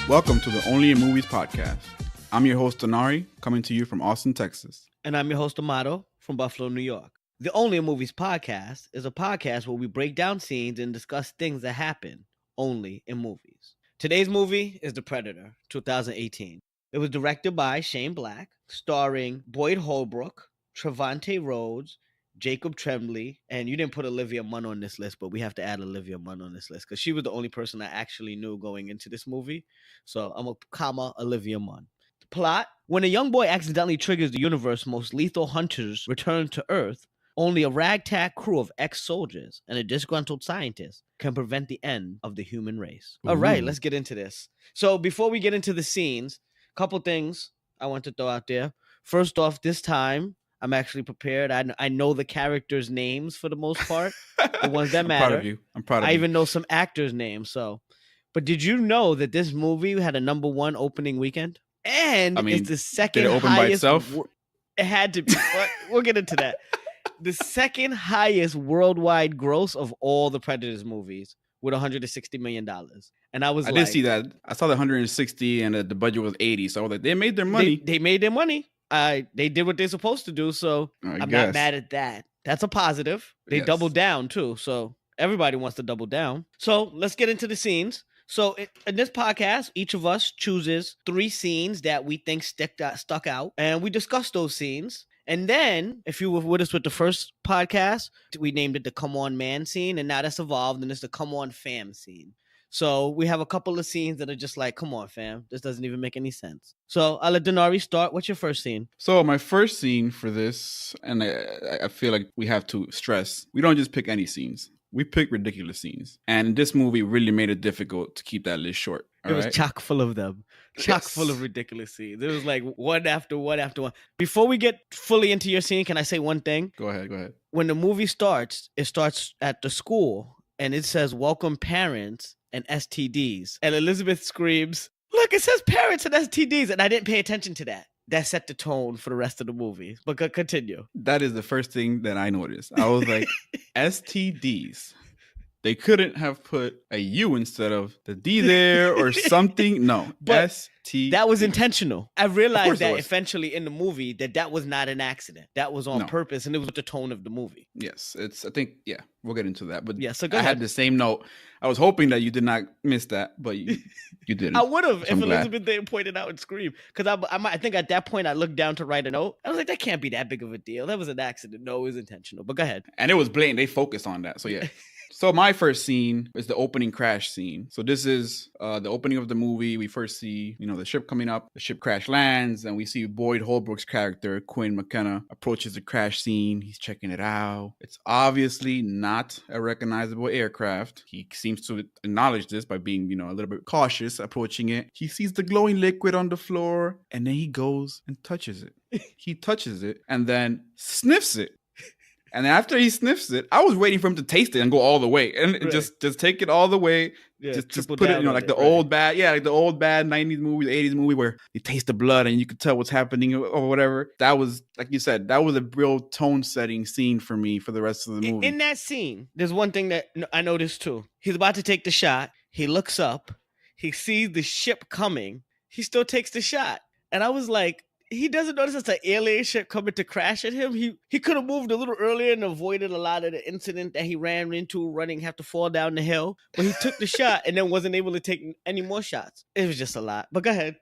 Welcome to the Only in Movies podcast. I'm your host, Denari, coming to you from Austin, Texas. And I'm your host, Amato, from Buffalo, New York. The Only in Movies podcast is a podcast where we break down scenes and discuss things that happen only in movies. Today's movie is The Predator, 2018. It was directed by Shane Black, starring Boyd Holbrook, Trevante Rhodes, Jacob Tremblay, and you didn't put Olivia Munn on this list, but we have to add Olivia Munn on this list because she was the only person I actually knew going into this movie. So I'm a comma Olivia Munn. The plot: when a young boy accidentally triggers the universe's most lethal hunters return to Earth, only a ragtag crew of ex-soldiers and a disgruntled scientist can prevent the end of the human race. All right, let's get into this. So before we get into the scenes, a couple things I want to throw out there. First off, this time, I'm actually prepared. I know the characters' names for the most part, the ones that matter. I'm proud of you. I even know some actors' names. But did you know that this movie had a #1 opening weekend? And it's the second did it open highest. by itself? It had to be. We'll get into that. The second highest worldwide gross of all the Predators movies, with $160 million. And I did see that. I saw the 160 and the budget was 80. So I was like, they made their money. They made their money. They did what they're supposed to do, so I'm not mad at that. That's a positive. They doubled down too, so everybody wants to double down. So let's get into the scenes. So in this podcast, each of us chooses 3 scenes that we think stuck out, and we discuss those scenes. And then, if you were with us with the first podcast, we named it the Come On Man scene, and now that's evolved, and it's the Come On Fam scene. So we have a couple of scenes that are just like, come on, fam. This doesn't even make any sense. So I'll let Denari start. What's your first scene? So my first scene for this, and I feel like we have to stress, we don't just pick any scenes. We pick ridiculous scenes. And this movie really made it difficult to keep that list short. It was chock full of them. Chock full of ridiculous scenes. It was like one after one after one. Before we get fully into your scene, can I say one thing? Go ahead. When the movie starts, it starts at the school. And it says, welcome parents and STDs. And Elizabeth screams, look, it says parents and STDs. And I didn't pay attention to that. That set the tone for the rest of the movie. But continue. That is the first thing that I noticed. I was like, STDs. They couldn't have put a U instead of the D there or something. No, but STD. That was intentional. I realized that eventually in the movie that was not an accident. That was on purpose, and it was the tone of the movie. Yes, I think, we'll get into that. But so go ahead. I had the same note. I was hoping that you did not miss that, but you didn't. I would have if Elizabeth didn't point it out and scream. Because I think at that point I looked down to write a note. I was like, that can't be that big of a deal. That was an accident. No, it was intentional. But go ahead. And it was blatant. They focused on that. So yeah. So my first scene is the opening crash scene. So this is the opening of the movie. We first see, the ship coming up. The ship crash lands, and we see Boyd Holbrook's character, Quinn McKenna, approaches the crash scene. He's checking it out. It's obviously not a recognizable aircraft. He seems to acknowledge this by being, a little bit cautious approaching it. He sees the glowing liquid on the floor, and then he goes and touches it. He touches it and then sniffs it. And after he sniffs it, I was waiting for him to taste it and go all the way and just take it all the way. Just put it, like the old bad 90s movie, 80s movie where you taste the blood and you could tell what's happening or whatever. That was, like you said, that was a real tone setting scene for me for the rest of the movie. In that scene, there's one thing that I noticed too. He's about to take the shot. He looks up. He sees the ship coming. He still takes the shot. And I was like, he doesn't notice it's an alien ship coming to crash at him. He could have moved a little earlier and avoided a lot of the incident that he ran into, have to fall down the hill. But he took the shot and then wasn't able to take any more shots. It was just a lot. But go ahead.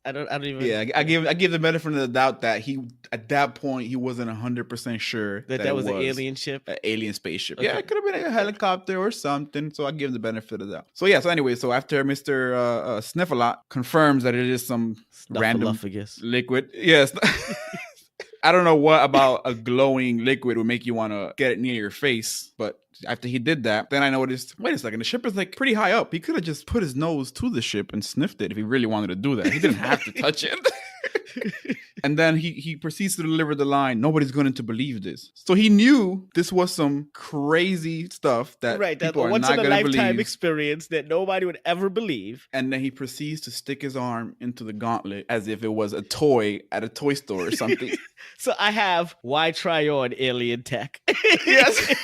I don't even. Yeah, I give the benefit of the doubt that he at that point he wasn't 100% sure that was an alien ship, an alien spaceship. Okay. Yeah, it could have been a helicopter or something. So I give him the benefit of that. So anyway, after Mr. Sniffalot confirms that it is some random liquid. Yes. I don't know what about a glowing liquid would make you want to get it near your face, but after he did that, then I noticed, wait a second, the ship is like pretty high up. He could have just put his nose to the ship and sniffed it if he really wanted to do that. He didn't have to touch it. And then he proceeds to deliver the line, nobody's going to believe this. So he knew this was some crazy stuff that people are not going to believe. Once in a lifetime experience that nobody would ever believe. And then he proceeds to stick his arm into the gauntlet as if it was a toy at a toy store or something. So I have, why try on alien tech? Yes.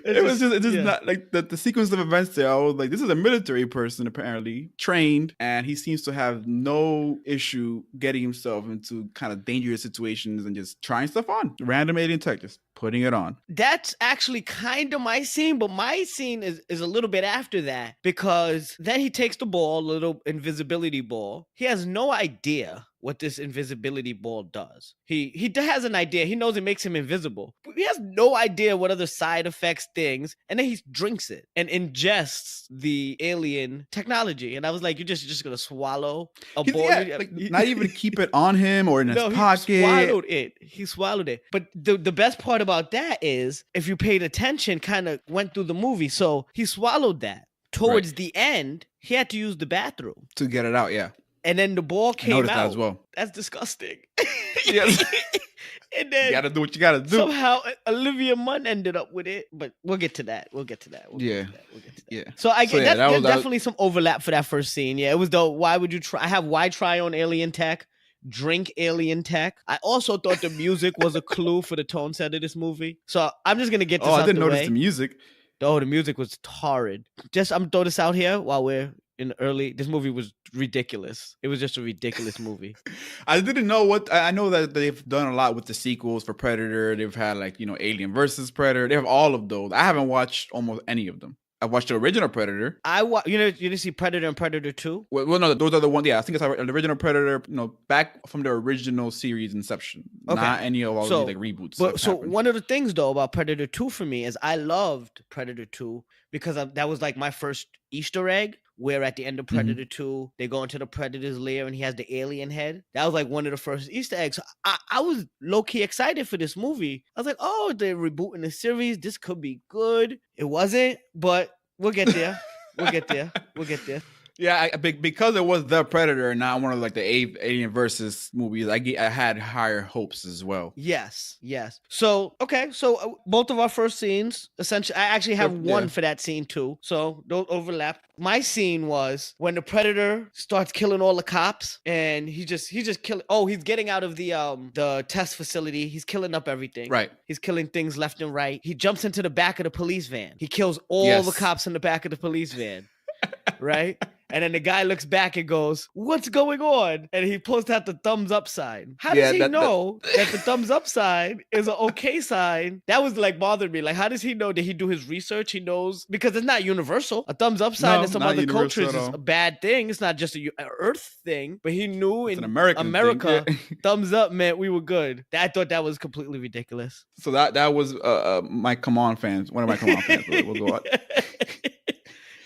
It's just not like the sequence of events there. I was like, this is a military person apparently trained, and he seems to have no issue getting himself into kind of dangerous situations and just trying stuff on. Random alien tech, just putting it on. That's actually kind of my scene, but my scene is a little bit after that, because then he takes the ball, little invisibility ball. He has no idea what this invisibility ball does. He has an idea. He knows it makes him invisible, but he has no idea what other side effects things. And then he drinks it and ingests the alien technology. And I was like, you're just gonna swallow a ball? Yeah, like, not even keep it on him or in his pocket. He swallowed it. But the best part about that is, if you paid attention, kind of went through the movie. So he swallowed that. Towards the end, he had to use the bathroom to get it out. Yeah. And then the ball came out. That as well. That's disgusting. Yes. And then you gotta do what you gotta do. Somehow Olivia Munn ended up with it, but we'll get to that. We'll get to that. Yeah. So there's definitely some overlap for that first scene. Yeah, it was the why would you try? I have why try on alien tech, drink alien tech. I also thought the music was a clue for the tone set of this movie. So I'm just gonna get this. I didn't notice the music. Oh, the music was torrid. I'm gonna throw this out here while we're in early. This movie was ridiculous. It was just a ridiculous movie. I didn't know what. I know that they've done a lot with the sequels for Predator. They've had Alien versus Predator. They have all of those. I haven't watched almost any of them. I watched the original Predator. You didn't see Predator and Predator 2? Well, no, those are the ones. Yeah, I think it's the original Predator. Back from the original series inception. Okay. Not any of all these reboots. But one of the things though about Predator 2 for me is I loved Predator 2 because that was like my first Easter egg. Where at the end of Predator 2, they go into the Predator's lair and he has the alien head. That was like one of the first Easter eggs. So I was low-key excited for this movie. I was like, oh, they're rebooting the series. This could be good. It wasn't, but we'll get there. We'll get there. Yeah, because it was the Predator and not one of the Alien versus movies, I had higher hopes as well. Yes. So both of our first scenes, essentially, I actually have one for that scene too. So don't overlap. My scene was when the Predator starts killing all the cops, and he just killing. Oh, he's getting out of the test facility. He's killing up everything. Right. He's killing things left and right. He jumps into the back of the police van. He kills all the cops in the back of the police van. Right? And then the guy looks back and goes, "What's going on?" And he pulls out the thumbs up sign. How does he know that the thumbs up sign is an okay sign? That was bothered me. How does he know? Did he do his research? He knows because it's not universal. A thumbs up sign in some other cultures is a bad thing. It's not just an Earth thing. But he knew in America, thumbs up meant we were good. I thought that was completely ridiculous. So that was my Come On fans. One of my Come On fans. We'll go on.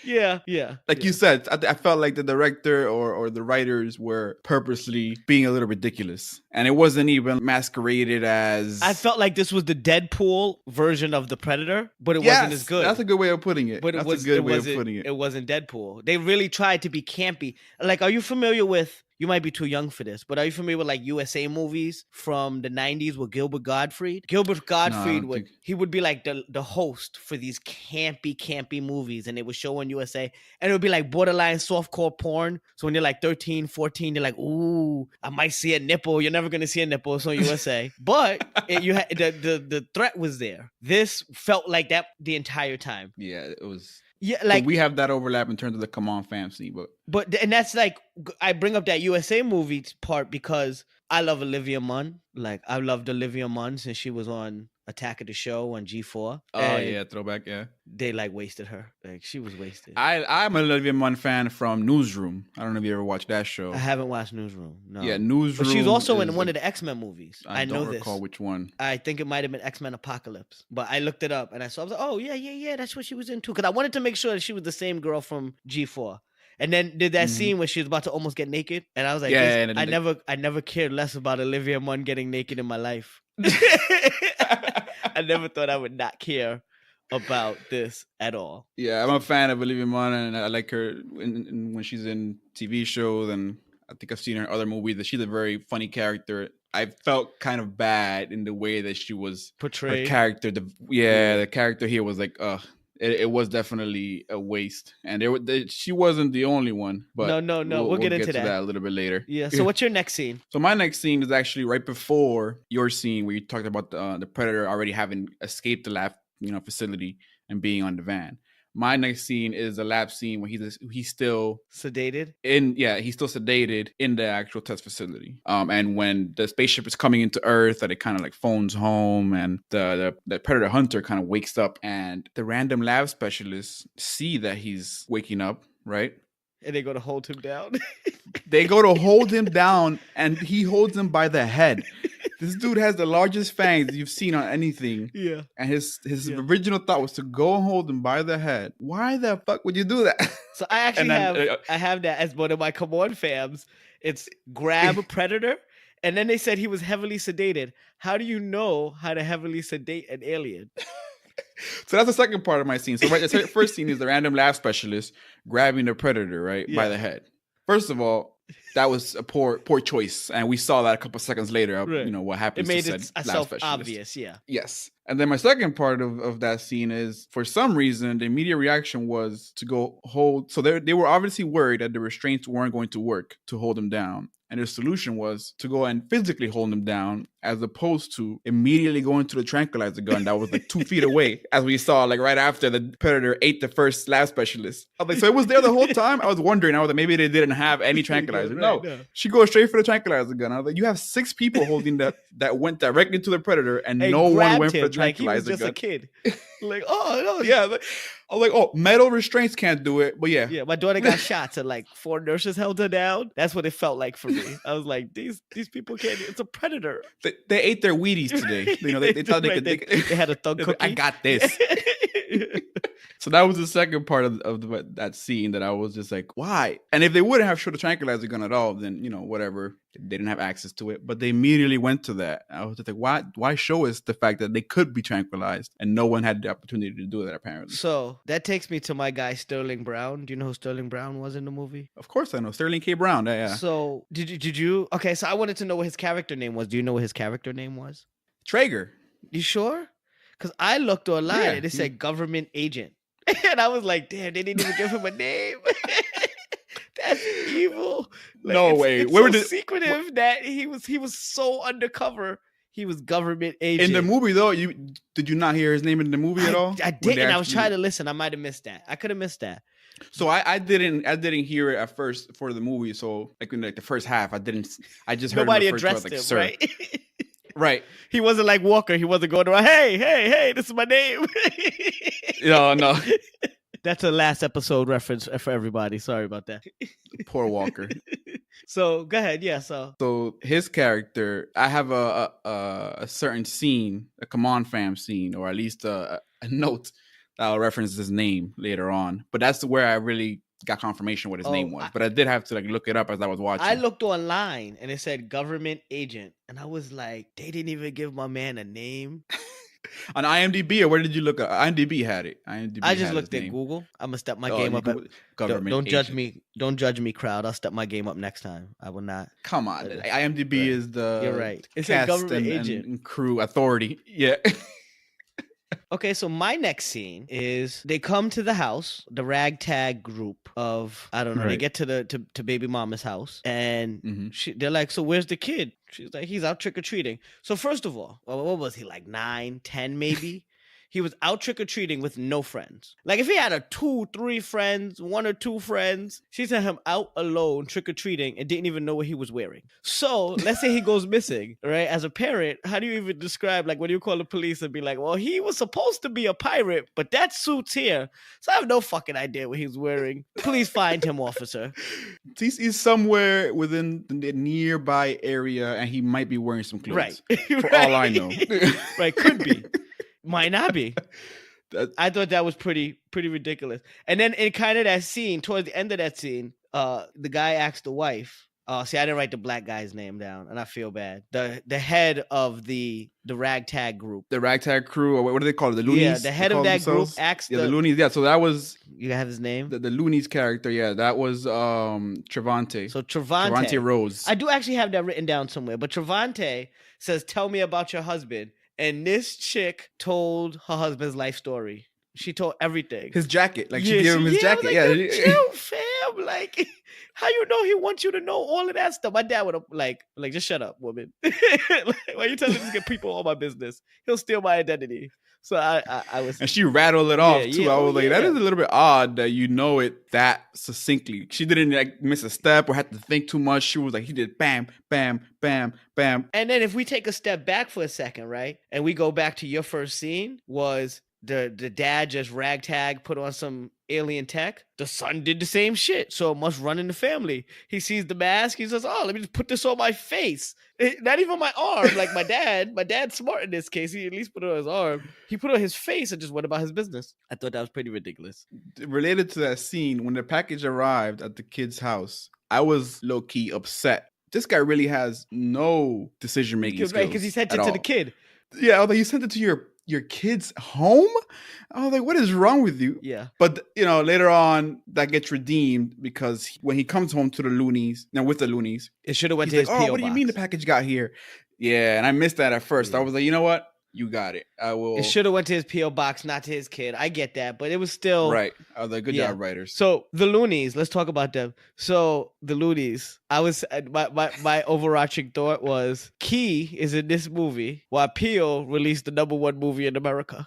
Yeah. You said, I felt like the director or the writers were purposely being a little ridiculous. And it wasn't even masqueraded as... I felt like this was the Deadpool version of the Predator, but it wasn't as good. That's a good way of putting it. It wasn't Deadpool. They really tried to be campy. Are you familiar with... You might be too young for this, but are you familiar with USA movies from the 90s with Gilbert Gottfried? Gilbert Gottfried would be the host for these campy movies, and they would show on USA, and it would be borderline softcore porn. So when you're 13, 14, you're ooh, I might see a nipple. You're never gonna see a nipple. It's on USA, but the threat was there. This felt like that the entire time. Yeah, it was. Yeah, we have that overlap in terms of the Come On fancy, but that's I bring up that USA movie part because I love Olivia Munn. I loved Olivia Munn since she was on Attack of the Show on G4. Oh yeah, throwback. Yeah, they wasted her. She was wasted. I'm an Olivia Munn fan from Newsroom. I don't know if you ever watched that show. I haven't watched Newsroom. No. Yeah, Newsroom. But she's also in one of the X-Men movies. I know this. I don't recall which one. I think it might have been X-Men Apocalypse. But I looked it up and I was like, oh yeah, that's what she was into. Because I wanted to make sure that she was the same girl from G4. And then did that scene where she was about to almost get naked, and I was like, I never cared less about Olivia Munn getting naked in my life. I never thought I would not care about this at all. Yeah, I'm a fan of Olivia Munn, and I like her when she's in TV shows, and I think I've seen her in other movies. That she's a very funny character. I felt kind of bad in the way that she was portrayed. Her character, the character here was It was definitely a waste, and she wasn't the only one. But no, we'll get into that a little bit later. Yeah. So what's your next scene? So my next scene is actually right before your scene where you talked about the Predator already having escaped the lab, facility, and being on the van. My next scene is a lab scene where he's still Sedated. he's still sedated in the actual test facility. And when the spaceship is coming into Earth, that it kind of like phones home, and the predator hunter kind of wakes up, and the random lab specialists see that he's waking up, right? And they go to hold him down. They go to hold him down, and he holds him by the head. This dude has the largest fangs you've seen on anything. Yeah. And his original thought was to go and hold him by the head. Why the fuck would you do that? So I actually have that as one of my come on fams. It's grab predator. And then they said he was heavily sedated. How do you know how to heavily sedate an alien? So that's the second part of my scene. So right, the first scene is the random lab specialist grabbing the predator, right, by the head. First of all, that was a poor choice, and we saw that a couple seconds later. Right. You know what happens. It made to it said lab self obvious, yeah. Yes. And then my second part of that scene is, for some reason, the immediate reaction was to go hold. So they were obviously worried that the restraints weren't going to work to hold him down. And the solution was to go and physically hold him down, as opposed to immediately going to the tranquilizer gun that was like 2 feet away, as we saw like right after the predator ate the first lab specialist. I was like, so it was there the whole time? I was wondering. I was like, maybe they didn't have any tranquilizer. No. She goes straight for the tranquilizer gun. I was like, you have 6 people holding that went directly to the predator, and no one went for the tranquilizer like he was just gun. A kid. Like, oh no, yeah. I was like, oh, metal restraints can't do it, but yeah. Yeah, my daughter got shot, and like 4 nurses held her down. That's what it felt like for me. I was like, these people can't. It's a predator. They ate their Wheaties today. You know, they thought they had a thug cookie. I got this. So that was the second part of that scene that I was just like, why? And if they wouldn't have showed the tranquilizer gun at all, then, you know, whatever. They didn't have access to it. But they immediately went to that. I was just like, why show us the fact that they could be tranquilized and no one had the opportunity to do that, apparently? So that takes me to my guy, Sterling Brown. Do you know who Sterling Brown was in the movie? Of course I know. Sterling K. Brown. Yeah. So did you? Okay, so I wanted to know what his character name was. Do you know what his character name was? Traeger. You sure? Because I looked online and it said government agent. And I was like, damn, they didn't even give him a name. That's evil. Like, no way. It's so secretive that he was so undercover. He was government agent. In the movie, though, did you not hear his name in the movie at all? I didn't. I was trying to listen. I might have missed that. I could have missed that. So I didn't hear it at first for the movie. So like in the first half, I just heard nobody him addressed like, him, sir. right? Right. He wasn't like Walker. He wasn't going around, hey, this is my name. No. That's a last episode reference for everybody. Sorry about that. Poor Walker. So go ahead. Yeah. So his character, I have a certain scene, a come on fam scene, or at least a note that'll reference his name later on. But that's where I really got confirmation what his name was. But I did have to like look it up as I was watching. I looked online and it said government agent. And I was like, they didn't even give my man a name. On IMDb, or where did you look at? IMDb had it. I just looked at Google. I'm gonna step my game up. Don't judge me. Don't judge me, crowd. I'll step my game up next time. I will not. Come on. IMDb is the You're right. It's cast a government agent and crew authority. Yeah. Okay, so my next scene is they come to the house, the ragtag group of, I don't know, They get to baby mama's house, and they're like, so where's the kid? She's like, he's out trick-or-treating. So first of all, what was he, like 9, 10 maybe? He was out trick-or-treating with no friends. Like if he had 2, 3 friends, 1 or 2 friends, she sent him out alone trick-or-treating and didn't even know what he was wearing. So let's say he goes missing, right? As a parent, how do you even describe, like when you call the police and be like, well, he was supposed to be a pirate, but that suit's here. So I have no fucking idea what he's wearing. Please find him, officer. He's somewhere within the nearby area and he might be wearing some clothes. Right. For all I know. Right, could be. Might not be. I thought that was pretty ridiculous. And then in kind of that scene, towards the end of that scene, the guy asked the wife. See, I didn't write the black guy's name down, and I feel bad. The head of the ragtag group, the ragtag crew, or what do they call it? The Loonies. Yeah, the head of that group asked. The Loonies. Yeah, so that was. You have his name. The Loonies character. Yeah, that was Trevante. So Trevante Rose. I do actually have that written down somewhere, but Trevante says, "Tell me about your husband." And this chick told her husband's life story. She told everything. His jacket. Like she gave him his jacket. Like, yeah. Chill, fam. I'm like, how you know he wants you to know all of that stuff? My dad would have like, just shut up, woman. Like, why you telling this people all my business? He'll steal my identity. So I was, And she rattled it off too. I was like, that is a little bit odd that you know it that succinctly. She didn't like miss a step or had to think too much. She was like, he did bam, bam, bam, bam. And then if we take a step back for a second, right, and we go back to your first scene, was the dad just ragtag, put on some alien tech. The son did the same shit, so it must run in the family. He sees the mask. He says, "Oh, let me just put this on my face. Not even my arm." Like my dad's smart in this case. He at least put it on his arm. He put it on his face and just went about his business. I thought that was pretty ridiculous. Related to that scene, when the package arrived at the kid's house, I was low key upset. This guy really has no decision making skills. Right, because he sent it to the kid. Yeah, I was like, you sent it to your kid's home? I was like, what is wrong with you? Yeah. But, later on, that gets redeemed because when he comes home to the loonies, with the loonies, it should have went to his P.O. box. What do you mean the package got here? Yeah, and I missed that at first. I was like, you know what? You got it. I will. It should have went to his P.O. box, not to his kid. I get that, but it was still right. I was like, good job, writers. So the loonies, let's talk about them. So the loonies, I was my overarching thought was Key is in this movie while P.O. released the #1 movie in America.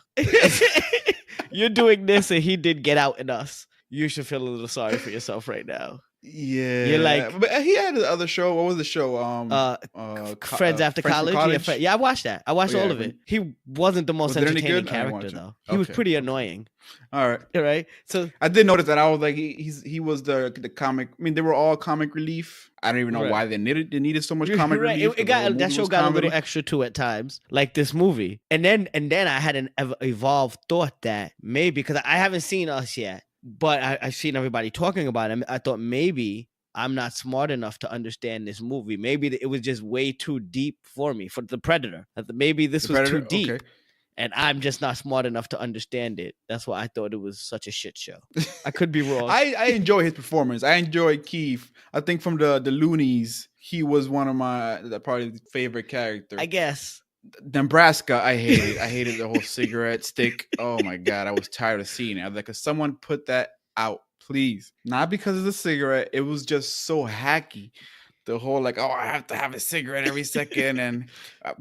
You're doing this, and he did Get Out in Us. You should feel a little sorry for yourself right now. Yeah, you're like, but he had the other show. What was the show? Friends After College. Yeah, I watched that. I watched all of it. He wasn't the most entertaining character though. He was pretty annoying. All right. So I did notice that. I was like, he was the comic. I mean, they were all comic relief. I don't even know why they needed so much comic relief. That show got a little extra too at times, like this movie. And then I had an evolved thought that maybe because I haven't seen Us yet. But I've seen everybody talking about it. I thought maybe I'm not smart enough to understand this movie. Maybe it was just way too deep for me, for The Predator. Maybe this was too deep. And I'm just not smart enough to understand it. That's why I thought it was such a shit show. I could be wrong. I enjoy his performance. I enjoy Keith. I think from the Loonies, he was one of my probably favorite characters. I guess. Nebraska, I hated the whole cigarette stick. Oh my God, I was tired of seeing it. I was like, could someone put that out, please? Not because of the cigarette. It was just so hacky. The whole like, I have to have a cigarette every second, and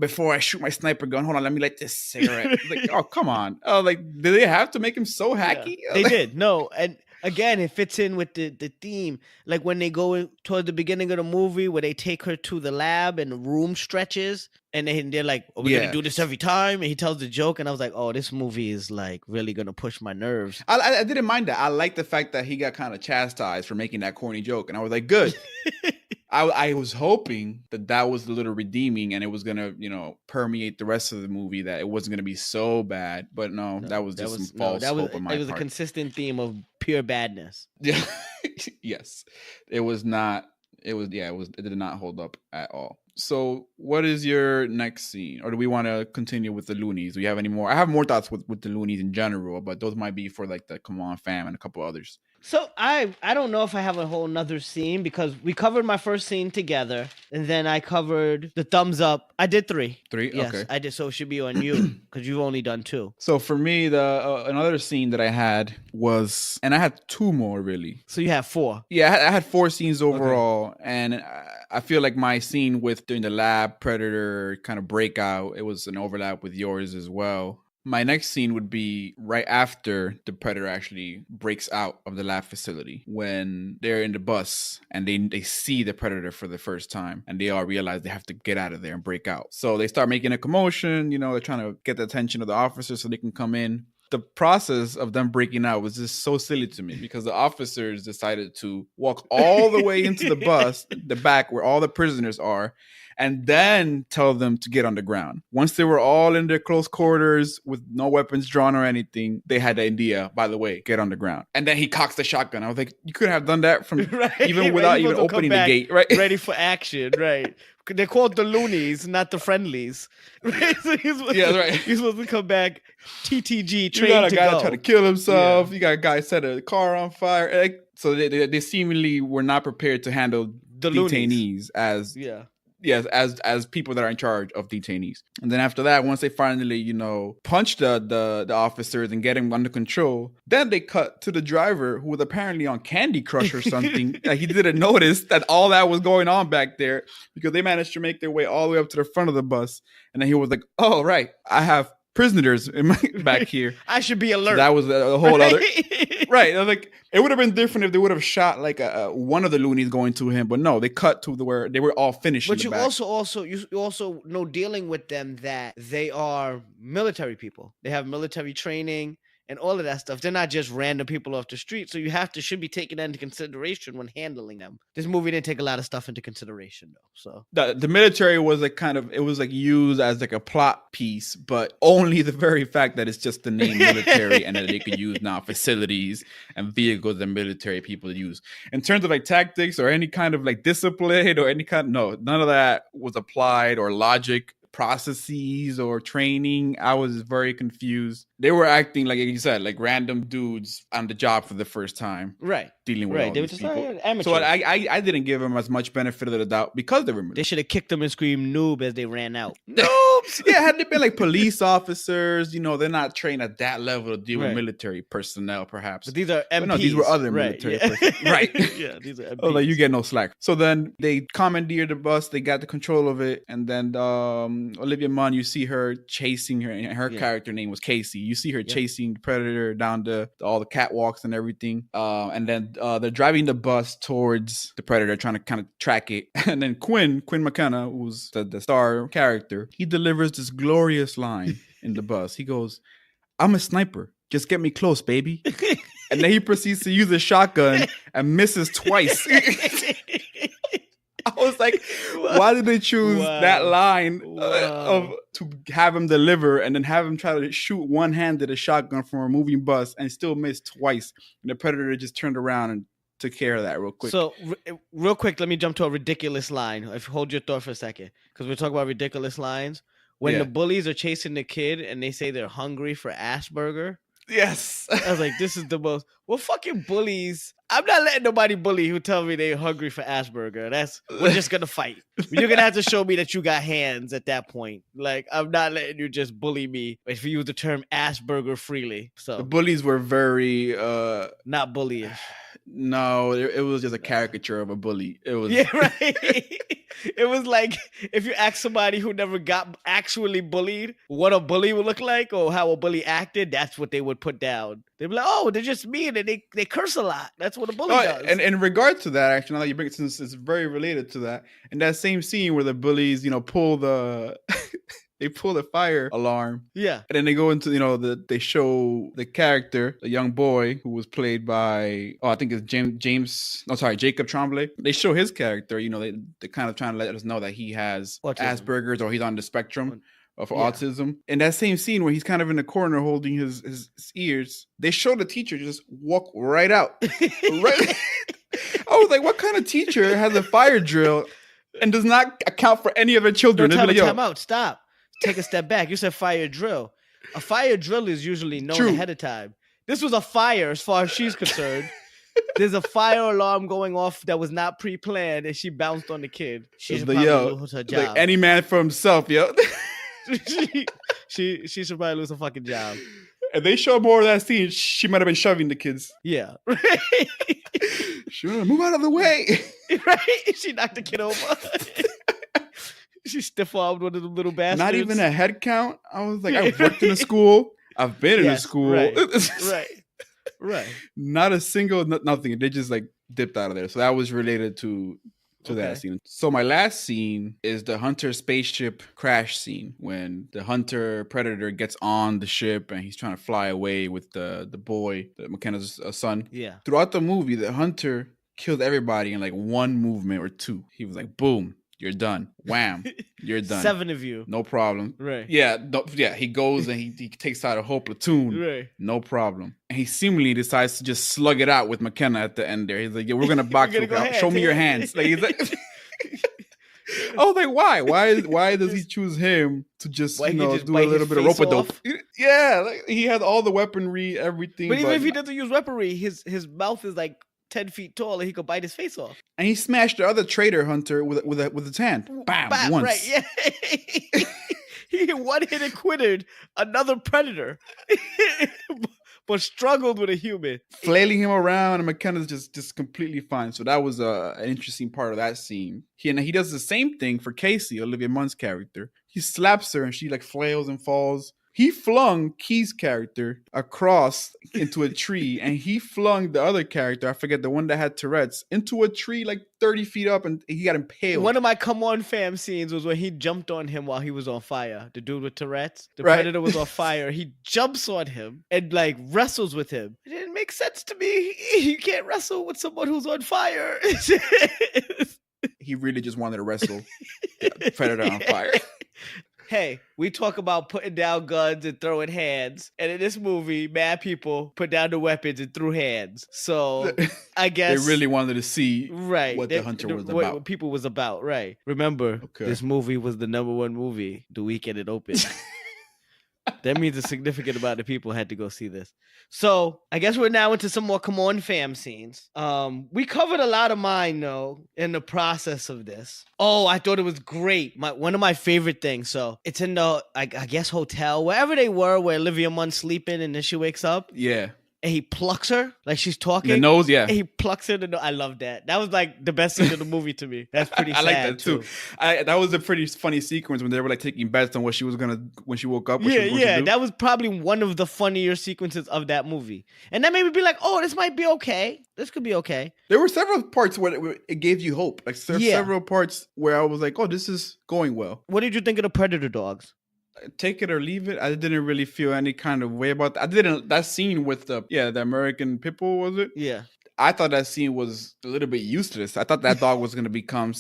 before I shoot my sniper gun, hold on, let me light this cigarette. Like, oh, come on. Oh, like, did they have to make him so hacky? Yeah, they did. No, and again, it fits in with the theme. Like when they go toward the beginning of the movie where they take her to the lab and the room stretches and they're like, are we going to do this every time? And he tells the joke. And I was like, oh, this movie is like really going to push my nerves. I didn't mind that. I like the fact that he got kind of chastised for making that corny joke. And I was like, good. I was hoping that was a little redeeming and it was going to, permeate the rest of the movie, that it wasn't going to be so bad. But no, that was just some false hope on my part. It was a consistent theme of pure badness. Yeah. Yes. It was not. It did not hold up at all. So what is your next scene? Or do we want to continue with the Loonies? Do you have any more? I have more thoughts with the Loonies in general, but those might be for like the Come On Fam and a couple others. So I don't know if I have a whole nother scene because we covered my first scene together and then I covered the thumbs up. I did 3. 3? Yes, okay. I did. So it should be on you because you've only done 2. So for me, the another scene that I had was, and I had 2 more really. So you have 4. Yeah, I had 4 scenes overall. Okay. And I feel like my scene with during the lab predator kind of breakout, it was an overlap with yours as well. My next scene would be right after the predator actually breaks out of the lab facility, when they're in the bus and they see the predator for the first time and they all realize they have to get out of there and break out. So they start making a commotion, they're trying to get the attention of the officers so they can come in. The process of them breaking out was just so silly to me because the officers decided to walk all the way into the bus, the back where all the prisoners are, and then tell them to get on the ground. Once they were all in their close quarters with no weapons drawn or anything, they had the idea, by the way, get on the ground. And then he cocks the shotgun. I was like, you could have done that from without even opening the gate, right? Ready for action, right? They're called the Loonies, not the Friendlies. Right? So he's supposed to come back TTG, trained to go. You got a guy trying to kill himself. Yeah. You got a guy set a car on fire. So they seemingly were not prepared to handle the detainees as Yes, as people that are in charge of detainees. And then after that, once they finally, punch the officers and get him under control, then they cut to the driver who was apparently on Candy Crush or something. He didn't notice that all that was going on back there because they managed to make their way all the way up to the front of the bus. And then he was like, "Oh, right, I have prisoners back here. I should be alert." So that was a whole other right. Like it would have been different if they would have shot like one of the loonies going to him, but no, they cut to where they were all finished. But you you also know, dealing with them, that they are military people. They have military training and all of that stuff. They're not just random people off the street. So you should be taking that into consideration when handling them. This movie didn't take a lot of stuff into consideration though. So the military was like used as like a plot piece, but only the very fact that it's just the name military and that they could use now facilities and vehicles that military people use. In terms of like tactics or any kind of like discipline or none of that was applied, or logic, processes, or training. I was very confused. They were acting like you said, like random dudes on the job for the first time, right? Dealing with all these people. Amateurs. So I didn't give them as much benefit of the doubt because they were military. They should have kicked them and screamed noob as they ran out. Noobs. Yeah, had they been like police officers, they're not trained at that level to deal with military personnel, perhaps. But these are MPs. No, these were other military personnel. Right. Yeah, these are MPs. Oh, like you get no slack. So then they commandeered the bus, they got the control of it, and then Olivia Munn, you see her chasing her, and her character name was Casey. You see her chasing the Predator down all the catwalks and everything. And then they're driving the bus towards the Predator, trying to kind of track it. And then Quinn McKenna, who's the star character, he delivers this glorious line in the bus. He goes, "I'm a sniper. Just get me close, baby." And then he proceeds to use a shotgun and misses twice. I was like, why did they choose that line to have him deliver and then have him try to shoot one-handed a shotgun from a moving bus and still miss twice? And the Predator just turned around and took care of that real quick. So real quick, let me jump to a ridiculous line. Hold your thought for a second, because we're talking about ridiculous lines. When the bullies are chasing the kid and they say they're hungry for Asperger. Yes. I was like, this is the most... Well, fucking bullies. I'm not letting nobody bully who tell me they're hungry for Asperger. We're just going to fight. You're going to have to show me that you got hands at that point. Like, I'm not letting you just bully me if you use the term Asperger freely. So the bullies were very... not bullyish. No, it was just a caricature of a bully. It was... Yeah, right. It was like if you ask somebody who never got actually bullied what a bully would look like or how a bully acted, that's what they would put down. They'd be like, "Oh, they're just mean and they curse a lot." That's what a bully does. And in regard to that, actually, now that you bring it, since it's very related to that, in that same scene where the bullies, pull the they pull the fire alarm. Yeah. And then they go into, they show the character, the young boy who was played by, I think it's Jacob Tremblay. They show his character, they kind of trying to let us know that he has Asperger's or he's on the spectrum of autism. In that same scene where he's kind of in the corner holding his ears, they show the teacher just walk right out. Right. I was like, what kind of teacher has a fire drill and does not account for any of her children? Time out. Stop. Take a step back. You said fire drill. A fire drill is usually known ahead of time. This was a fire as far as she's concerned. There's a fire alarm going off that was not pre-planned, and she bounced on the kid. She should probably lose her job. Like any man for himself, yo. she should probably lose her fucking job. And they show more of that scene. She might have been shoving the kids. Yeah. Sure, move out of the way. Right? She knocked the kid over. She stiff-armed one of the little bastards. Not even a head count. I was like, I've worked in a school. I've been in a school. Right. Not a single, nothing. They just like dipped out of there. So that was related to that scene. So my last scene is the Hunter spaceship crash scene when the Hunter Predator gets on the ship and he's trying to fly away with the boy, the McKenna's son. Yeah. Throughout the movie, the Hunter killed everybody in like one movement or two. He was like, boom. You're done. Wham. You're done. 7 of you. No problem. Right. Yeah. He goes and he takes out a whole platoon. Right. No problem. And he seemingly decides to just slug it out with McKenna at the end there. He's like, yeah, we're going to box you out. Show me your hands. Like, he's like, I was like, why? Why does he choose him to just, do a little bit of rope-a-dope? Yeah. Like, he has all the weaponry, everything. But even if he doesn't use weaponry, his mouth is like 10 feet tall and he could bite his face off. And he smashed the other traitor hunter with his hand. Bam, once. Right, yeah. He one-hit and quitted another predator, but struggled with a human. Flailing him around, and McKenna's just completely fine. So that was an interesting part of that scene. He does the same thing for Casey, Olivia Munn's character. He slaps her and she like flails and falls. He flung Key's character across into a tree, and he flung the other character, I forget, the one that had Tourette's, into a tree like 30 feet up, and he got impaled. One of my come on fam scenes was when he jumped on him while he was on fire. The dude with Tourette's, the predator was on fire. He jumps on him and like wrestles with him. It didn't make sense to me. You can't wrestle with someone who's on fire. He really just wanted to wrestle the predator on fire. Hey, we talk about putting down guns and throwing hands. And in this movie, mad people put down the weapons and threw hands. So I guess they really wanted to see what the hunter was about. What people was about, right. Remember, this movie was the #1 movie the weekend it opened. That means a significant amount of people had to go see this. So I guess we're now into some more come on fam scenes. We covered a lot of mine though in the process of this. Oh, I thought it was great. One of my favorite things. So it's in the I guess hotel, wherever they were, where Olivia Munn's sleeping and then she wakes up. Yeah. And he plucks her like she's talking. The nose, yeah. And he plucks her. I love that. That was like the best scene of the movie to me. That's pretty sad. I like that too. That was a pretty funny sequence when they were like taking bets on what she was gonna when she woke up. Yeah. That was probably one of the funnier sequences of that movie, and that made me be like, "Oh, this might be okay. This could be okay." There were several parts where it gave you hope. Like several parts where I was like, "Oh, this is going well." What did you think of the Predator dogs? Take it or leave it. I didn't really feel any kind of way about that. That scene with the American Pitbull, was it? Yeah. I thought that scene was a little bit useless. I thought that dog was going to become...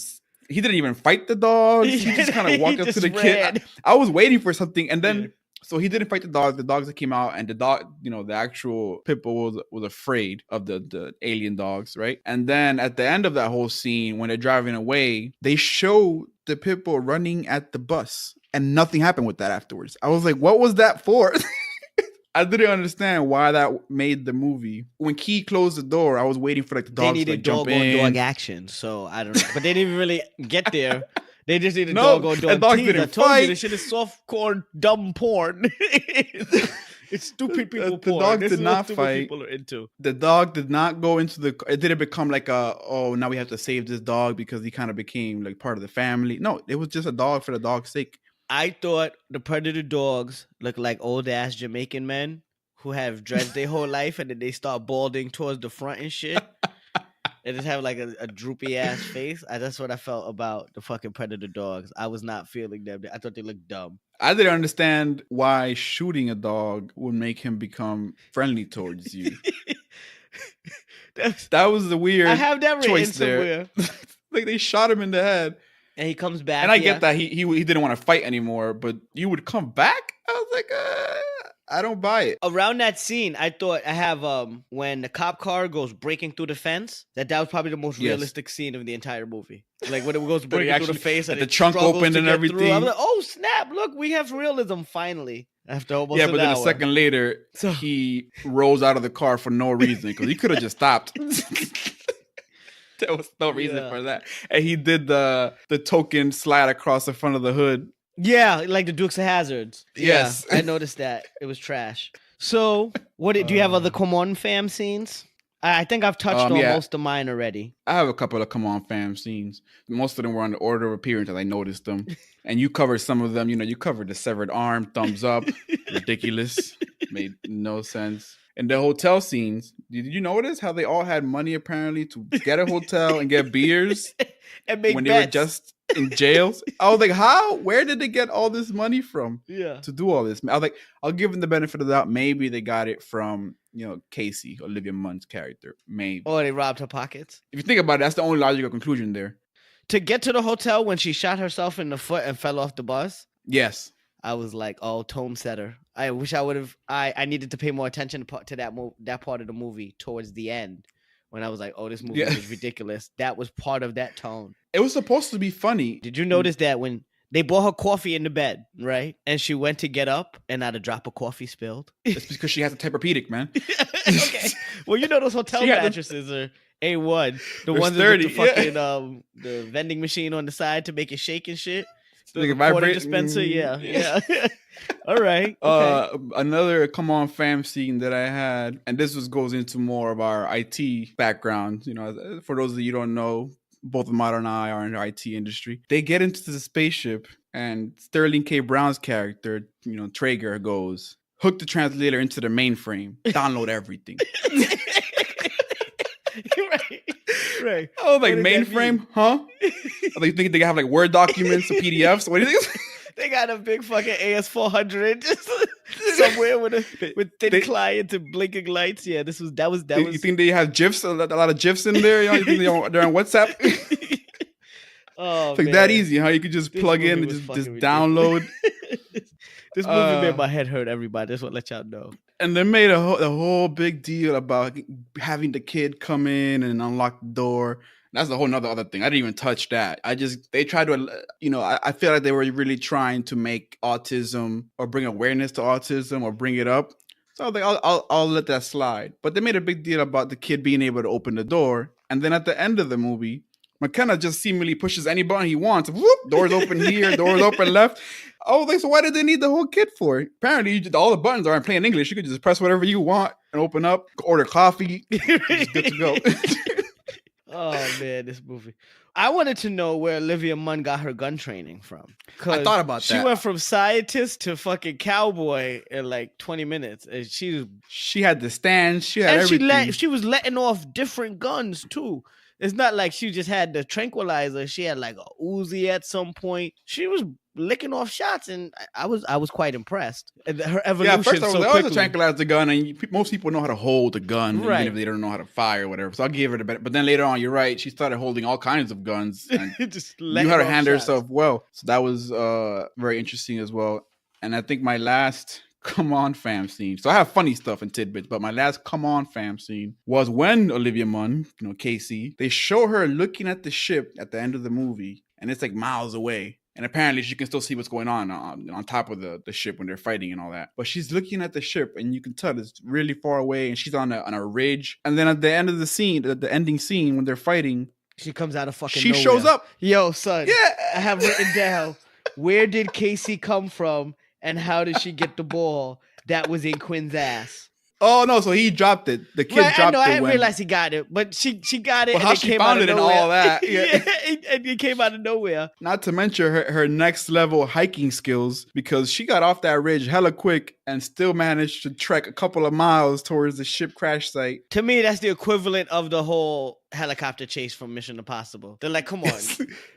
He didn't even fight the dog. He just kind of walked up to the kid. I was waiting for something. And then... So he didn't fight the dogs. The dogs that came out, and the dog, the actual Pitbull was afraid of the alien dogs, right? And then at the end of that whole scene, when they're driving away, they show the Pitbull running at the bus, and nothing happened with that afterwards. I was like, what was that for? I didn't understand why that made the movie. When Key closed the door, I was waiting for like the dogs to like, jump in. They needed dog on dog action, so I don't know. But they didn't really get there. They just need a dog on dog tease. I told you this shit is softcore dumb porn. It's stupid people porn. The dog this did is not what fight. People are into. The dog did not go into the... It didn't become like now we have to save this dog because he kind of became like part of the family. No, it was just a dog for the dog's sake. I thought the Predator dogs look like old ass Jamaican men who have dreads their whole life and then they start balding towards the front and shit. They just have like a droopy ass face. That's what I felt about the fucking Predator dogs. I was not feeling them. I thought they looked dumb. I didn't understand why shooting a dog would make him become friendly towards you. That was the weird I have that choice there. Like they shot him in the head. And he comes back. And I get that he didn't want to fight anymore, but you would come back? I was like, I don't buy it. Around that scene, I thought I have when the cop car goes breaking through the fence, that was probably the most realistic scene of the entire movie. Like when it goes breaking through the face and the trunk opened and everything. Through. I'm like, oh snap! Look, we have realism finally. After almost an hour. Then a second later, he rolls out of the car for no reason because he could have just stopped. There was no reason for that. And he did the token slide across the front of the hood. Yeah, like the Dukes of Hazzards. Yes. Yeah, I noticed that. It was trash. So, do you have other Come On Fam scenes? I think I've touched on most of mine already. I have a couple of Come On Fam scenes. Most of them were on the order of appearance as I noticed them. And you covered some of them. You covered the severed arm, thumbs up, ridiculous, made no sense. And the hotel scenes, did you notice how they all had money apparently to get a hotel and get beers and make when bets. They were just in jails? I was like, how? Where did they get all this money from? Yeah, to do all this. I was like, I'll give them the benefit of the doubt. Maybe they got it from Casey, Olivia Munn's character. Maybe. Or they robbed her pockets. If you think about it, that's the only logical conclusion there. To get to the hotel when she shot herself in the foot and fell off the bus. Yes. I was like, oh, tone setter. I wish I would have. I needed to pay more attention to that part of the movie towards the end when I was like, oh, this movie is ridiculous. That was part of that tone. It was supposed to be funny. Did you notice that when they brought her coffee in the bed, right? And she went to get up and not a drop of coffee spilled? It's because she has a Tempur-Pedic, man. Okay. Well, those hotel mattresses are A1. The Or ones sturdy, with the fucking the vending machine on the side to make it shake and shit. So they The can quarter vibrate. dispenser, yeah. All right. Okay. Another come on fam scene that I had, and this goes into more of our IT background. You know, for those of you who don't know, both Matt and I are in the IT industry. They get into the spaceship, and Sterling K. Brown's character, you know, Traeger, goes, hook the translator into the mainframe, download everything. Right. I was like, mainframe, huh? They think they have like Word documents or PDFs. What do you think? They got a big fucking AS400 just somewhere with thin clients and blinking lights. Yeah, that was. You think they have GIFs? A lot of GIFs in there? You know, you think they're on WhatsApp? Oh, it's like man. that easy, huh? You could just plug in and just download. This movie made my head hurt, everybody. Just want to let y'all know. And they made a whole big deal about having the kid come in and unlock the door. That's a whole nother other thing. I didn't even touch that. They tried to, you know, I feel like they were really trying to make autism or bring awareness to autism or bring it up. So I was like, I'll let that slide. But they made a big deal about the kid being able to open the door. And then at the end of the movie, McKenna just seemingly pushes any button he wants. Whoop, doors open here, doors open left. Oh, so why did they need the whole kit for it? Apparently, all the buttons are in plain English. You could just press whatever you want and open up, order coffee. It's good to go. Oh, man, this movie. I wanted to know where Olivia Munn got her gun training from. I thought about that. She went from scientist to fucking cowboy in like 20 minutes. And she had the stand. She had everything. She was letting off different guns, too. It's not like she just had the tranquilizer. She had like a Uzi at some point. She was licking off shots, and I was quite impressed. Her evolution. Yeah, first I was a tranquilizer gun, and most people know how to hold a gun, right, even if they don't know how to fire or whatever. So I'll give her the better. But then later on, you're right. She started holding all kinds of guns, and just knew how to handle herself well. So that was very interesting as well. And I think my last come on fam scene. So I have funny stuff and tidbits, but my last come on fam scene was when Olivia Munn, you know, Casey, they show her looking at the ship at the end of the movie, and it's like miles away. And apparently she can still see what's going on top of the ship when they're fighting and all that. But she's looking at the ship, and you can tell it's really far away, and she's on a ridge. And then at the end of the scene, the ending scene when they're fighting, she comes out of fucking nowhere. Shows up. Yo, son. Yeah. I have written down, where did Casey come from and how did she get the ball that was in Quinn's ass? Oh, no, so he dropped it. The kid dropped it. I didn't realize he got it, but she got it. Well, how she found it and all that. Yeah, and it came out of nowhere. Not to mention her next level hiking skills, because she got off that ridge hella quick and still managed to trek a couple of miles towards the ship crash site. To me, that's the equivalent of the whole helicopter chase from Mission Impossible. They're like, come on.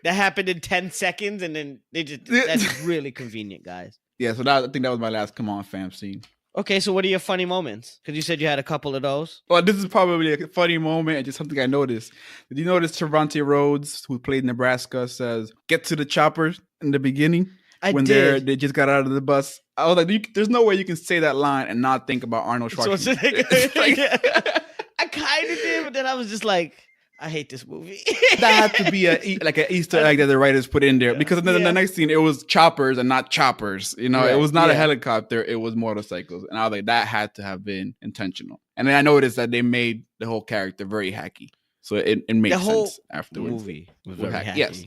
That happened in 10 seconds, and then that's really convenient, guys. Yeah, so I think that was my last come on fam scene. Okay, so what are your funny moments? Because you said you had a couple of those. Well, this is probably a funny moment and just something I noticed. Did you notice Trevante Rhodes, who played Nebraska, says, "Get to the choppers" in the beginning? When they just got out of the bus. I was like, there's no way you can say that line and not think about Arnold Schwarzenegger. I kind of did, but then I was just like, I hate this movie. That had to be like an Easter egg that the writers put in there, because then the next scene it was choppers and not choppers. You know, right. It was not a helicopter; it was motorcycles, and I was like, that had to have been intentional. And then I noticed that they made the whole character very hacky, so it made sense afterwards. The movie was very hacky. Yes,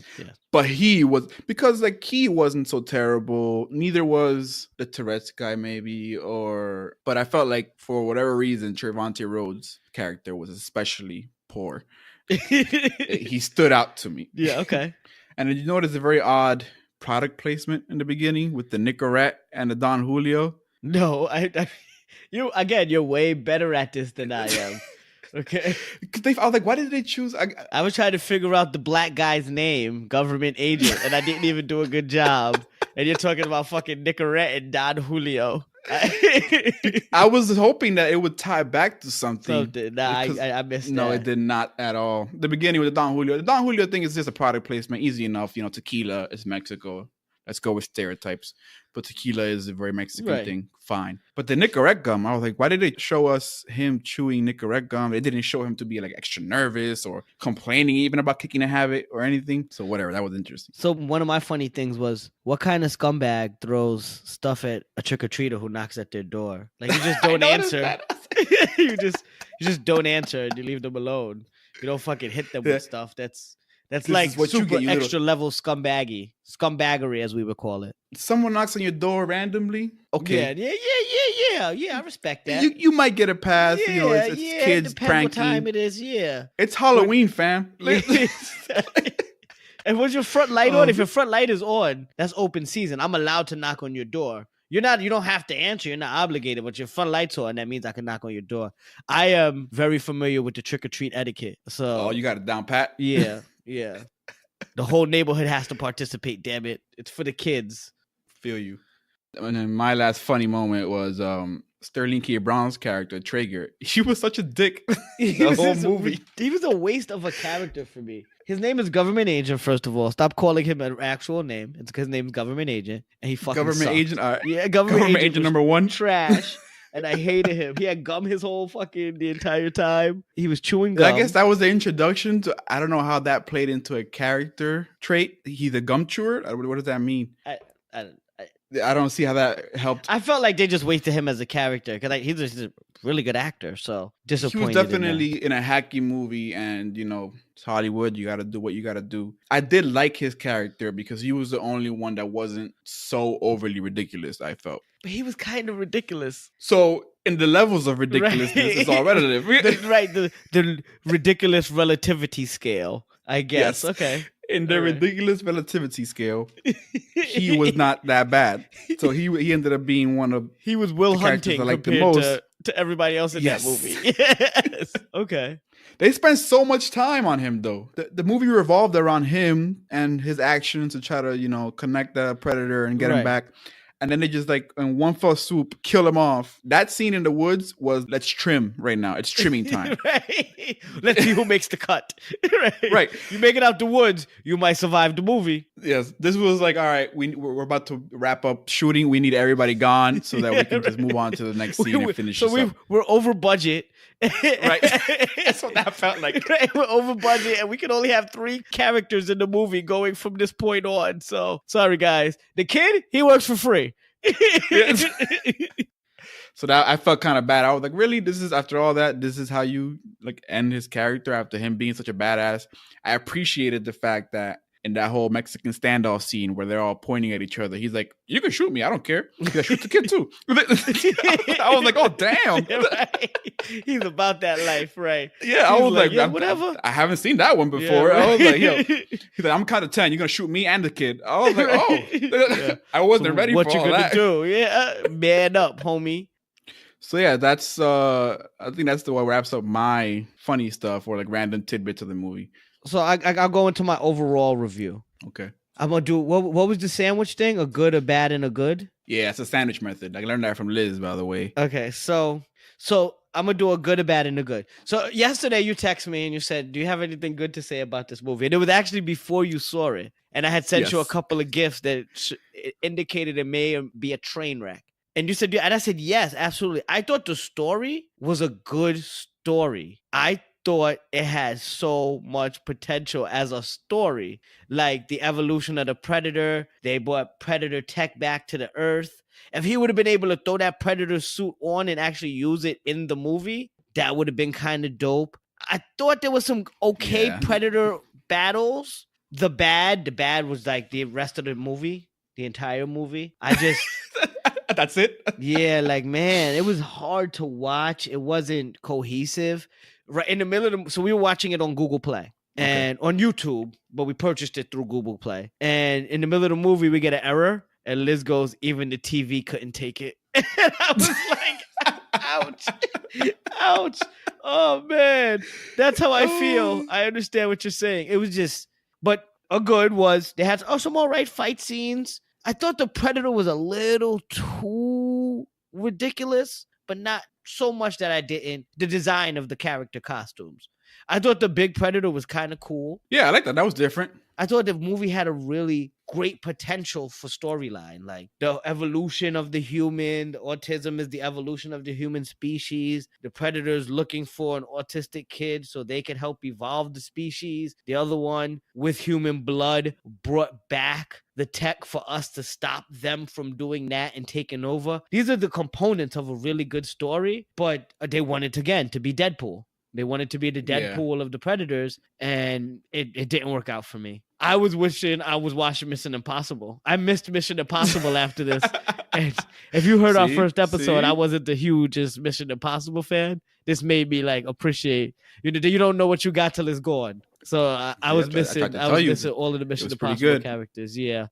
but he was, because like he wasn't so terrible. Neither was the Tourette's guy, maybe, but I felt like for whatever reason, Trevante Rhodes' character was especially poor. He stood out to me. Yeah, okay. And did you notice a very odd product placement in the beginning with the Nicorette and the Don Julio? No, you're way better at this than I am. Okay. I was like, why did they choose? I was trying to figure out the black guy's name, government agent, and I didn't even do a good job. And you're talking about fucking Nicorette and Don Julio. I was hoping that it would tie back to something. I missed that. No, it did not at all. The beginning with the Don Julio. The Don Julio thing is just a product placement. Easy enough. You know, tequila is Mexico. Let's go with stereotypes. But tequila is a very Mexican thing. Fine. But the Nicorette gum, I was like, why did they show us him chewing Nicorette gum? They didn't show him to be like extra nervous or complaining even about kicking a habit or anything. So whatever, that was interesting. So one of my funny things was, what kind of scumbag throws stuff at a trick-or-treater who knocks at their door? Like, you just don't answer. You just don't answer and you leave them alone. You don't fucking hit them Yeah. with stuff. That's This like is what you super get, you little- extra level scumbaggery, as we would call it. Someone knocks on your door randomly. Okay. Yeah. I respect that. You might get a pass. You know, it's it kids depends pranking. what time it is. Yeah. It's Halloween, fam. And was your front light on? If your front light is on, that's open season. I'm allowed to knock on your door. You don't have to answer. You're not obligated, but your front light's on. That means I can knock on your door. I am very familiar with the trick or treat etiquette. So, you got it down pat. Yeah. The whole neighborhood has to participate. Damn it! It's for the kids. Feel you. And then my last funny moment was Sterling K. Brown's character Traeger. He was such a dick. The whole movie. He was a waste of a character for me. His name is Government Agent. First of all, stop calling him an actual name. It's because his name is Government Agent, and he fucking Government sucked. Agent. Yeah, Government Agent number one. Trash. And I hated him. He had gum his whole fucking the entire time. He was chewing gum. I guess that was the introduction to. I don't know how that played into a character trait. He's a gum chewer. What does that mean? I don't see how that helped. I felt like they just wasted him as a character because he's a really good actor. So disappointed. He was definitely in a hacky movie, and you know, it's Hollywood. You got to do what you got to do. I did like his character because he was the only one that wasn't so overly ridiculous. I felt. But he was kind of ridiculous. So in the levels of ridiculousness, it's all relative. The ridiculous relativity scale, I guess. Yes. Okay. In the ridiculous relativity scale, he was not that bad. So he ended up being one of he was Will Hunting compared to everybody else in that movie. Yes. Okay. They spent so much time on him though. The movie revolved around him and his actions to try to, you know, connect the predator and get him back. And then they just like in one fell swoop kill him off. That scene in the woods was let's trim right now. It's trimming time. Right. Let's see who makes the cut. Right. You make it out the woods, you might survive the movie. Yes. This was like, all right, we're about to wrap up shooting. We need everybody gone so that we can just move on to the next scene and finish this up. We're over budget. Right. That's what that felt like. Right. We're over budget and we can only have 3 characters in the movie going from this point on. So sorry guys. The kid, he works for free. So that I felt kind of bad. I was like, really? This is after all that, this is how you like end his character after him being such a badass. I appreciated the fact that in that whole Mexican standoff scene where they're all pointing at each other, he's like, you can shoot me, I don't care. You can shoot the kid too. I was like, oh damn. Right. He's about that life, right? Yeah, I was like, yeah, whatever. I haven't seen that one before. Yeah, right. I was like, yo, he's like, I'm kind of 10. You're gonna shoot me and the kid. I was like, oh, yeah. I wasn't ready for all that. What you gonna do? Yeah, man up, homie. So yeah, that's I think that's the what wraps up my funny stuff or like random tidbits of the movie. So I'll go into my overall review. Okay. I'm gonna do what was the sandwich thing? A good, a bad, and a good? Yeah, it's a sandwich method. I learned that from Liz, by the way. Okay, so I'm gonna do a good, a bad, and a good. So yesterday you texted me and you said, "Do you have anything good to say about this movie?" And it was actually before you saw it, and I had sent you a couple of gifts that indicated it may be a train wreck. And you said, and I said, yes, absolutely. I thought the story was a good story. I thought it had so much potential as a story, like the evolution of the Predator. They brought Predator tech back to the Earth. If he would have been able to throw that Predator suit on and actually use it in the movie, that would have been kind of dope. I thought there was some Predator battles. The bad was like the rest of the movie, the entire movie. I just... That's it? Yeah, like, man, it was hard to watch. It wasn't cohesive. Right in the middle of so we were watching it on Google Play and on YouTube, but we purchased it through Google Play. And in the middle of the movie, we get an error, and Liz goes, even the TV couldn't take it. And I was like, ouch, ouch. Oh, man. That's how I feel. I understand what you're saying. It was just, but a good was, they had some all right fight scenes. I thought the Predator was a little too ridiculous, but not so much that I didn't. The design of the character costumes. I thought the big Predator was kind of cool. Yeah, I like that. That was different. I thought the movie had a really great potential for storyline. Like the evolution of the human, the autism is the evolution of the human species. The Predator's looking for an autistic kid so they can help evolve the species. The other one with human blood brought back the tech for us to stop them from doing that and taking over. These are the components of a really good story, but they wanted again to be Deadpool. They wanted to be the Yeah. Deadpool of the Predators, and it didn't work out for me. I was wishing I was watching Mission Impossible. I missed Mission Impossible after this. And if you heard our first episode, I wasn't the hugest Mission Impossible fan. This made me like appreciate, you don't know what you got till it's gone. So I was missing all of the Mission Impossible characters. Yeah.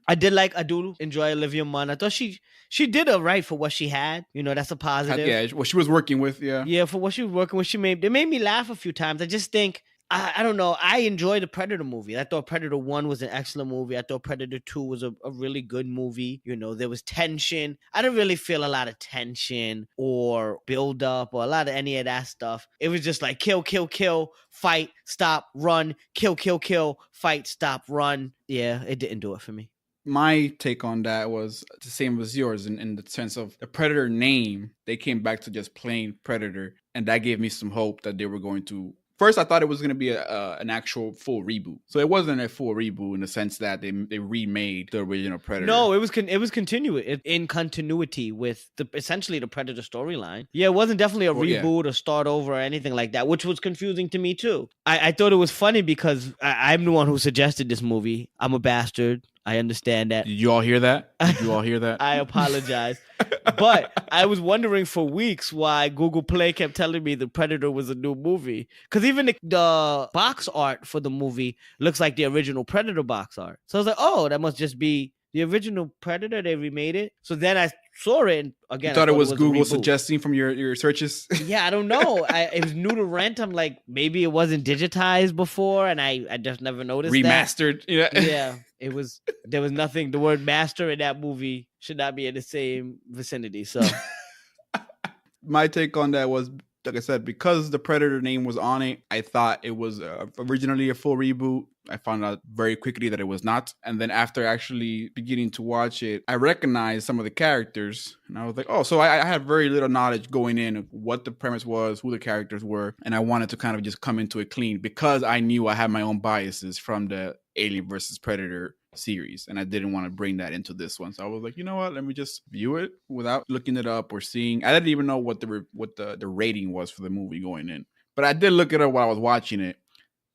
I do enjoy Olivia Munn. I thought she did it right for what she had. That's a positive. Yeah, what she was working with. Yeah. Yeah, for what she was working with, it made me laugh a few times. I just think, I don't know. I enjoyed the Predator movie. I thought Predator 1 was an excellent movie. I thought Predator 2 was a really good movie. There was tension. I didn't really feel a lot of tension or build up or a lot of any of that stuff. It was just like kill, kill, kill, fight, stop, run, kill, kill, kill, fight, stop, run. Yeah, it didn't do it for me. My take on that was the same as yours in the sense of the Predator name. They came back to just plain Predator, and that gave me some hope that they were going to. First, I thought it was going to be an actual full reboot. So it wasn't a full reboot in the sense that they remade the original Predator. No, it was in continuity with essentially the Predator storyline. Yeah, it wasn't definitely a reboot or start over or anything like that, which was confusing to me too. I thought it was funny because I'm the one who suggested this movie. I'm a bastard. I understand that. Did you all hear that? I apologize. But I was wondering for weeks why Google Play kept telling me The Predator was a new movie. Because even the box art for the movie looks like the original Predator box art. So I was like, oh, that must just be the original Predator. They remade it. So then I saw it, and again, you thought it was Google suggesting from your searches? Yeah, I don't know. It was new to rent. I'm like, maybe it wasn't digitized before, and I just never noticed Remastered. That. Yeah. There was nothing. The word master in that movie should not be in the same vicinity. So my take on that was, like I said, because the Predator name was on it, I thought it was originally a full reboot. I found out very quickly that it was not. And then after actually beginning to watch it, I recognized some of the characters. And I was like, oh, so I had very little knowledge going in of what the premise was, who the characters were. And I wanted to kind of just come into it clean because I knew I had my own biases from the Alien versus Predator series, and I didn't want to bring that into this one. So I was like, you know what, let me just view it without looking it up or seeing. I didn't even know what the rating was for the movie going in, but I did look it up while I was watching it,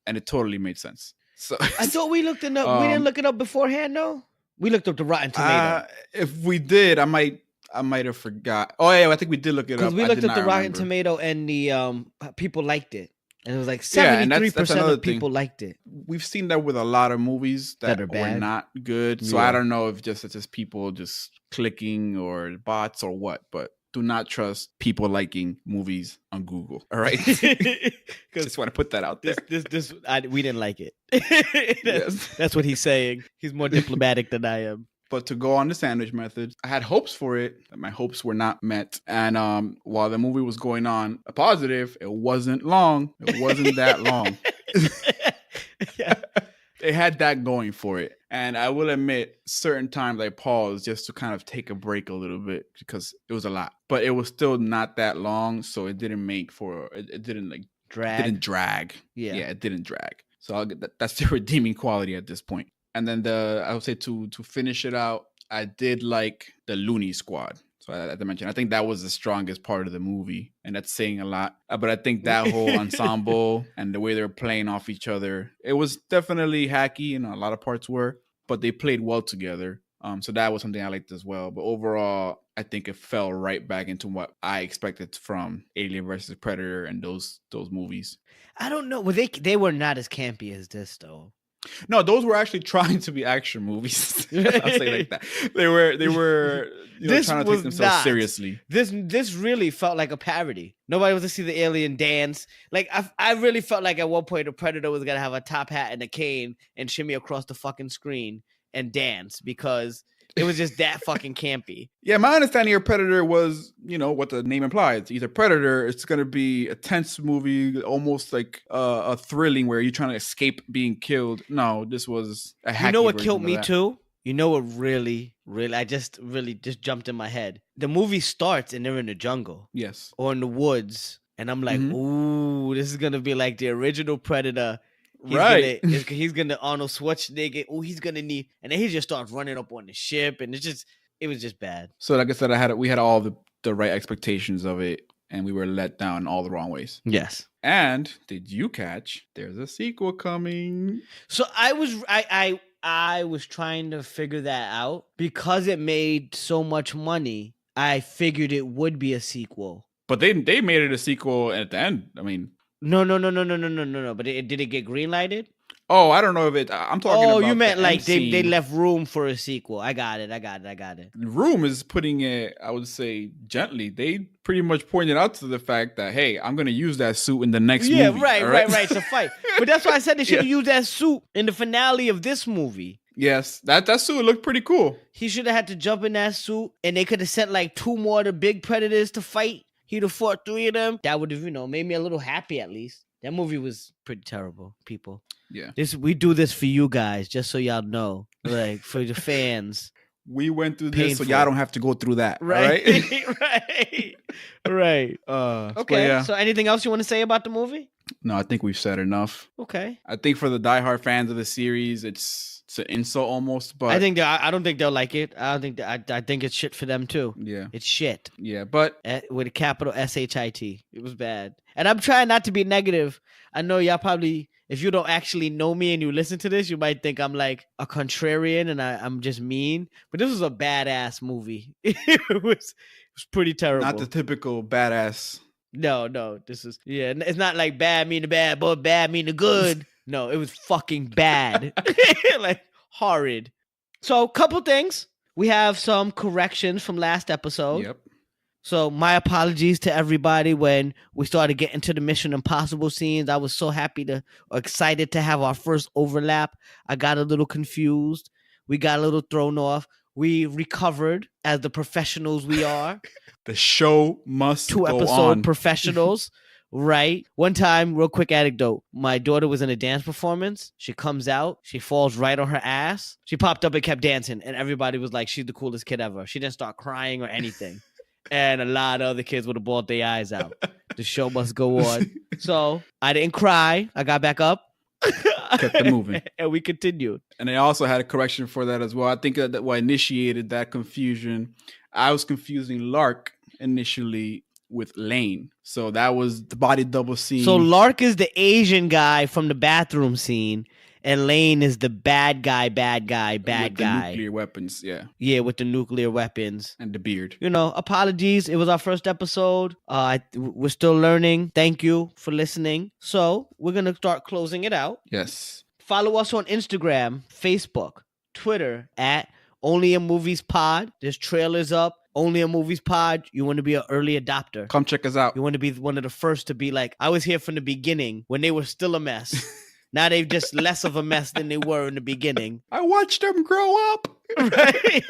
and it totally made sense. So I thought we looked it up. We didn't look it up beforehand, though. We looked up the Rotten Tomato. If we did, I might have forgot. Oh yeah, I think we did look it up because we looked up the Rotten Tomato, and the people liked it. And it was like 73% of people liked it. We've seen that with a lot of movies that are bad. Were not good. So I don't know if it's just people just clicking or bots or what, but do not trust people liking movies on Google. All right. Just want to put that out there. We didn't like it. Yes. That's what he's saying. He's more diplomatic than I am. But to go on the sandwich method, I had hopes for it. My hopes were not met. And while the movie was going on a positive, it wasn't long. It wasn't that long. Yeah. It had that going for it. And I will admit, certain times I paused just to kind of take a break a little bit because it was a lot. But it was still not that long, so it didn't it didn't like drag. It didn't drag. Yeah, it didn't drag. So that's the redeeming quality at this point. And then I would say to finish it out, I did like the Looney Squad. So as I mentioned, I think that was the strongest part of the movie, and that's saying a lot. But I think that whole ensemble and the way they're playing off each other, it was definitely hacky, a lot of parts were, but they played well together. So that was something I liked as well. But overall, I think it fell right back into what I expected from Alien versus Predator and those movies. I don't know. Well, they were not as campy as this, though. No, those were actually trying to be action movies. I'll say like that. They were trying to take themselves seriously. This really felt like a parody. Nobody was to see the alien dance. Like I really felt like at one point the Predator was gonna have a top hat and a cane and shimmy across the fucking screen and dance because it was just that fucking campy. Yeah, my understanding of Predator was, what the name implies. Either Predator, it's going to be a tense movie, almost like a thrilling where you're trying to escape being killed. No, this was a hacky. You know what killed me too? You know what really, I just jumped in my head. The movie starts and they're in the jungle. Yes. Or in the woods. And I'm like, ooh, this is going to be like the original Predator. He's gonna Arnold Schwarzenegger. Oh, he's gonna need, and then he just starts running up on the ship, and it was just bad. So, like I said, we had all the right expectations of it, and we were let down all the wrong ways. Yes. And did you catch? There's a sequel coming. So I was trying to figure that out because it made so much money. I figured it would be a sequel. But they made it a sequel at the end. I mean, no. But did it get greenlighted? Oh, I don't know if it. I'm talking about. Oh, you meant the like end they scene. left room for a sequel. I got it. Room is putting it, I would say, gently. They pretty much pointed out to the fact that, hey, I'm going to use that suit in the next movie. Yeah, right. Right. It's a fight. But that's why I said they should have used that suit in the finale of this movie. Yes, that suit looked pretty cool. He should have had to jump in that suit, and they could have sent like 2 more of the big predators to fight. He'd have fought 3 of them. That would have, made me a little happy at least. That movie was pretty terrible, people. Yeah. We do this for you guys, just so y'all know. Like, for the fans. We went through this, Painful. so y'all don't have to go through that. Right. Right. Right. Okay. Yeah. So anything else you want to say about the movie? No, I think we've said enough. Okay. I think for the diehard fans of the series, it's an insult almost. But I don't think they'll like it. I think it's shit for them too. Yeah. It's shit. Yeah, but With a capital SHIT. It was bad. And I'm trying not to be negative. I know y'all probably, if you don't actually know me and you listen to this, you might think I'm like a contrarian and I'm just mean. But this was a badass movie. It was pretty terrible. not the typical badass. No. This is, it's not like bad mean the bad, but bad mean the good. No, it was fucking bad. Like horrid. So, couple things. We have some corrections from last episode. Yep. So my apologies to everybody when we started getting to the Mission Impossible scenes. I was so excited to have our first overlap. I got a little confused. We got a little thrown off. We recovered as the professionals we are. The show must 2 go episode on. professionals. Right. One time, real quick anecdote. My daughter was in a dance performance. She comes out. She falls right on her ass. She popped up and kept dancing. And everybody was like, she's the coolest kid ever. She didn't start crying or anything. And a lot of other kids would have bawled their eyes out. The show must go on. So I didn't cry. I got back up. Kept it moving. And we continued. And I also had a correction for that as well. I think that what initiated that confusion, I was confusing Lark initially with Lane. So that was the body double scene. So Lark is the Asian guy from the bathroom scene. And Lane is the bad guy. with the nuclear weapons, yeah. Yeah, with the nuclear weapons. And the beard. Apologies. It was our first episode. We're still learning. Thank you for listening. So we're going to start closing it out. Yes. Follow us on Instagram, Facebook, Twitter at Only in Movies Pod. There's trailers up. Only in Movies Pod. You want to be an early adopter. Come check us out. You want to be one of the first to be like, I was here from the beginning when they were still a mess. Now they're just less of a mess than they were in the beginning. I watched them grow up. Right?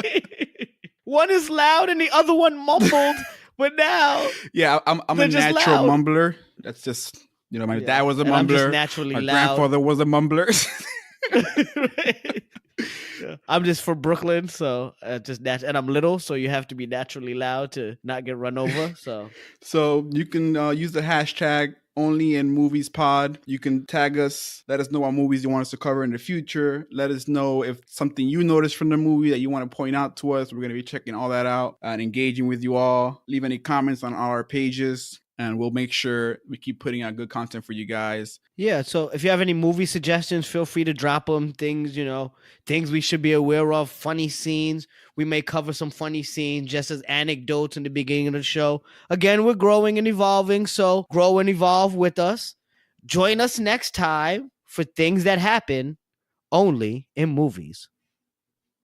One is loud and the other one mumbled, but now Yeah, I'm a natural loud. mumbler. That's just, my dad was a And I'm just mumbler. naturally My loud. grandfather was a mumbler. Right? Yeah. I'm just from Brooklyn, so and I'm little, so you have to be naturally loud to not get run over. So you can use the hashtag Only in Movies Pod. You can tag us, let us know what movies you want us to cover in the future. Let us know if something you noticed from the movie that you want to point out to us. We're going to be checking all that out and engaging with you all. Leave any comments on our pages, and we'll make sure we keep putting out good content for you guys. Yeah, so if you have any movie suggestions, feel free to drop them. Things we should be aware of, funny scenes. We may cover some funny scenes just as anecdotes in the beginning of the show. Again, we're growing and evolving, so grow and evolve with us. Join us next time for things that happen only in movies.